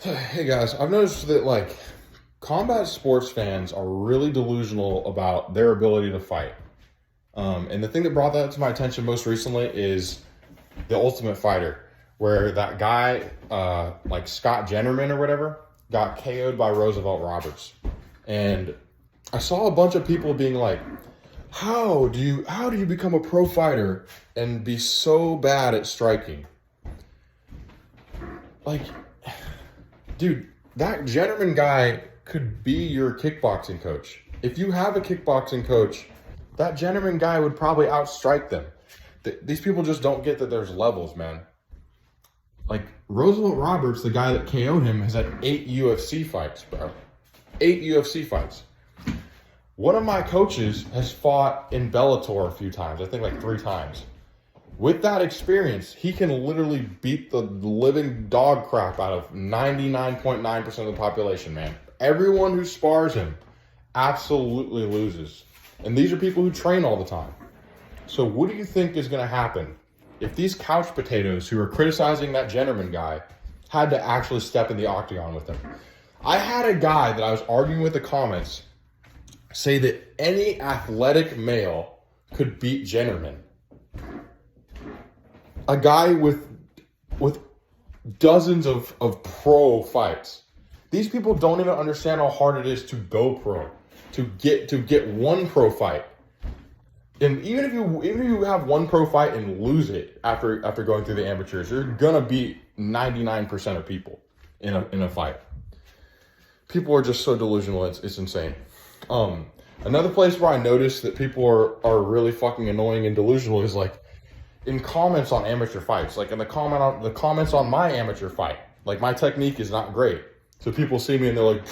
Hey guys, I've noticed that like combat sports fans are really delusional about their ability to fight. And the thing that brought that to my attention most recently is the Ultimate Fighter, where that guy, like Scott Jennerman or whatever, got KO'd by Roosevelt Roberts. And I saw a bunch of people being like, how do you become a pro fighter and be so bad at striking? Like, dude, that Jennerman guy could be your kickboxing coach. If you have a kickboxing coach, that Jennerman guy would probably outstrike them. These people just don't get that there's levels, man. Like, Roosevelt Roberts, the guy that KO'd him, has had 8 UFC fights, bro. 8 UFC fights. One of my coaches has fought in Bellator a few times, I think like 3 times. With that experience, he can literally beat the living dog crap out of 99.9% of the population, man. Everyone who spars him absolutely loses. And these are people who train all the time. So what do you think is going to happen if these couch potatoes who are criticizing that Jennerman guy had to actually step in the octagon with him? I had a guy that I was arguing with the comments say that any athletic male could beat Jennerman. A guy with dozens of pro fights. These people don't even understand how hard it is to go pro, to get one pro fight. And even if you have one pro fight and lose it after going through the amateurs, you're gonna beat 99% of people in a fight. People are just so delusional, it's insane. Another place where I noticed that people are really fucking annoying and delusional is like in comments on amateur fights. Like in the comments on my amateur fight. Like my technique is not great. So people see me and they're like,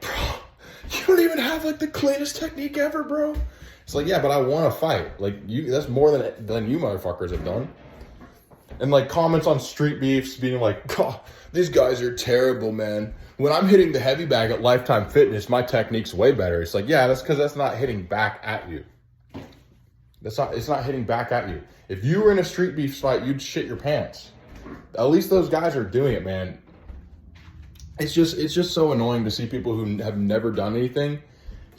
bro, you don't even have like the cleanest technique ever, bro. It's like, yeah, but I want to fight. Like that's more than you motherfuckers have done. And like comments on street beefs being like, oh, these guys are terrible, man. When I'm hitting the heavy bag at Lifetime Fitness, my technique's way better. It's like, yeah, that's because that's not hitting back at you. It's not hitting back at you. If you were in a street beef fight, you'd shit your pants. At least those guys are doing it, man. It's just so annoying to see people who have never done anything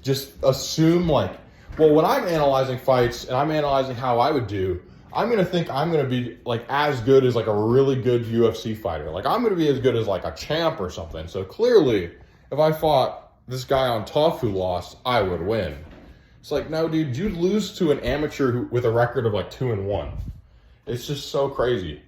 just assume like, well, when I'm analyzing fights and I'm analyzing how I would do, I'm going to think I'm going to be like as good as like a really good UFC fighter. Like I'm going to be as good as like a champ or something. So clearly, if I fought this guy on TUF who lost, I would win. It's like, no, dude, you'd lose to an amateur with a record of like 2-1. It's just so crazy.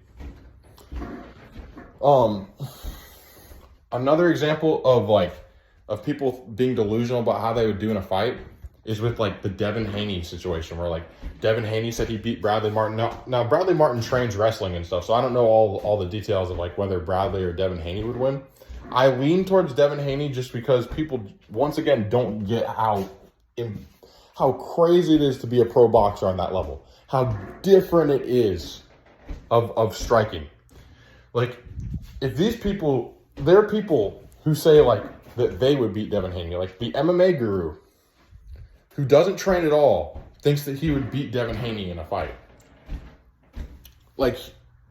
Another example of people being delusional about how they would do in a fight is with like the Devin Haney situation where like Devin Haney said he beat Bradley Martin. Now Bradley Martin trains wrestling and stuff, so I don't know all the details of like whether Bradley or Devin Haney would win. I lean towards Devin Haney just because people once again don't get how crazy it is to be a pro boxer on that level. How different it is of striking. Like if these people, there are people who say like that they would beat Devin Haney, like the MMA guru who doesn't train at all, thinks that he would beat Devin Haney in a fight. Like,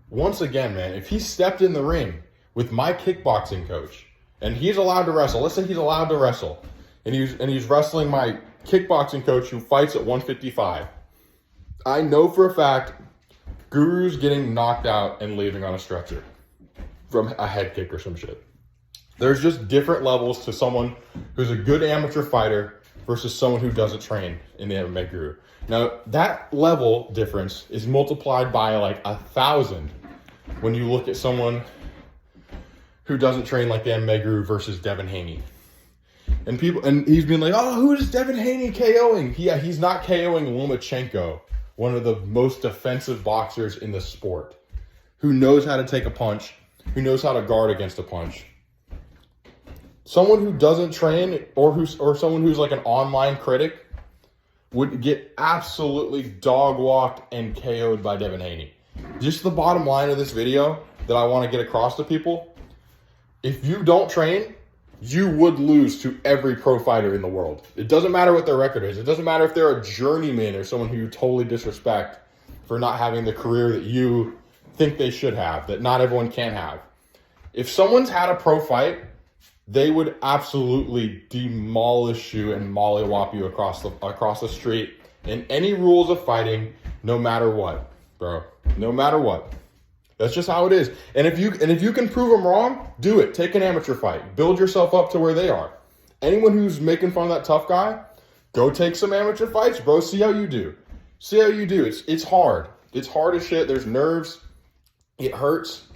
once again, man, if he stepped in the ring with my kickboxing coach, and he's allowed to wrestle, let's say he's allowed to wrestle, and he's wrestling my kickboxing coach who fights at 155, I know for a fact Guru's getting knocked out and leaving on a stretcher from a head kick or some shit. There's just different levels to someone who's a good amateur fighter versus someone who doesn't train in the MMA guru. Now, that level difference is multiplied by like 1,000 when you look at someone who doesn't train like the MMA guru versus Devin Haney. And he's been like, oh, who is Devin Haney KOing? Yeah, he's not KOing Lomachenko, one of the most defensive boxers in the sport, who knows how to take a punch, who knows how to guard against a punch. Someone who doesn't train or someone who's like an online critic would get absolutely dog walked and KO'd by Devin Haney. Just the bottom line of this video that I want to get across to people, if you don't train, you would lose to every pro fighter in the world. It doesn't matter what their record is. It doesn't matter if they're a journeyman or someone who you totally disrespect for not having the career that you think they should have, that not everyone can have. If someone's had a pro fight, they would absolutely demolish you and mollywop you across the street in any rules of fighting, no matter what, bro. No matter what. That's just how it is. And if you can prove them wrong, do it. Take an amateur fight. Build yourself up to where they are. Anyone who's making fun of that tough guy, go take some amateur fights, bro. See how you do. See how you do. It's hard. It's hard as shit. There's nerves. It hurts.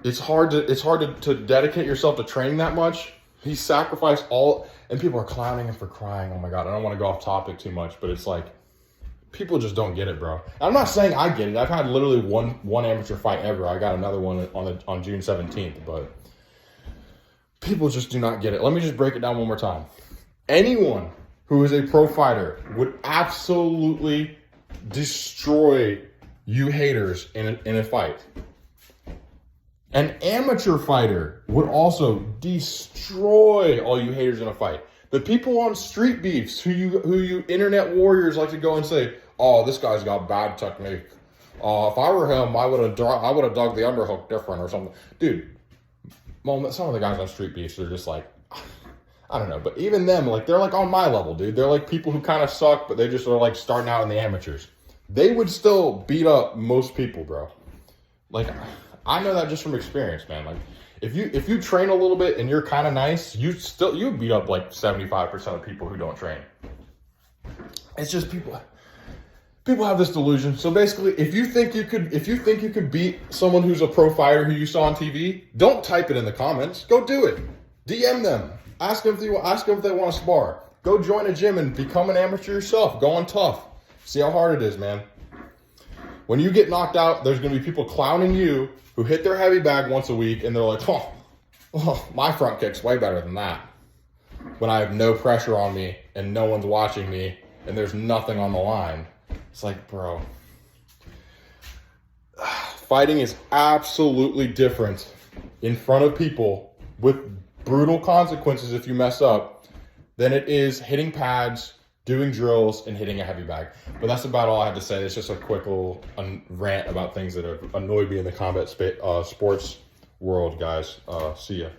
It's hard to dedicate yourself to training that much. He sacrificed all, and people are clowning him for crying. Oh my God, I don't want to go off topic too much, but it's like, people just don't get it, bro. I'm not saying I get it. I've had literally one amateur fight ever. I got another one on June 17th, but people just do not get it. Let me just break it down one more time. Anyone who is a pro fighter would absolutely destroy you haters in a fight. An amateur fighter would also destroy all you haters in a fight. The people on street beefs who you internet warriors like to go and say, "Oh, this guy's got bad technique. If I were him, I would have dug the underhook different or something." Dude, well, some of the guys on street beefs are just like, I don't know, but even them, like, they're like on my level, dude. They're like people who kind of suck, but they just are like starting out in the amateurs. They would still beat up most people, bro. Like, I know that just from experience, man. Like, if you train a little bit and you're kind of nice, you beat up like 75% of people who don't train. It's just people have this delusion. So basically, if you think you could beat someone who's a pro fighter who you saw on TV, don't type it in the comments. Go do it. DM them. Ask them if they want to spar. Go join a gym and become an amateur yourself. Go on TUF. See how hard it is, man. When you get knocked out, there's going to be people clowning you who hit their heavy bag once a week, and they're like, oh, my front kick's way better than that. When I have no pressure on me and no one's watching me and there's nothing on the line. It's like, bro, fighting is absolutely different in front of people with brutal consequences if you mess up than it is hitting pads, doing drills, and hitting a heavy bag. But that's about all I have to say. It's just a quick little rant about things that have annoyed me in the combat sports world, guys. See ya.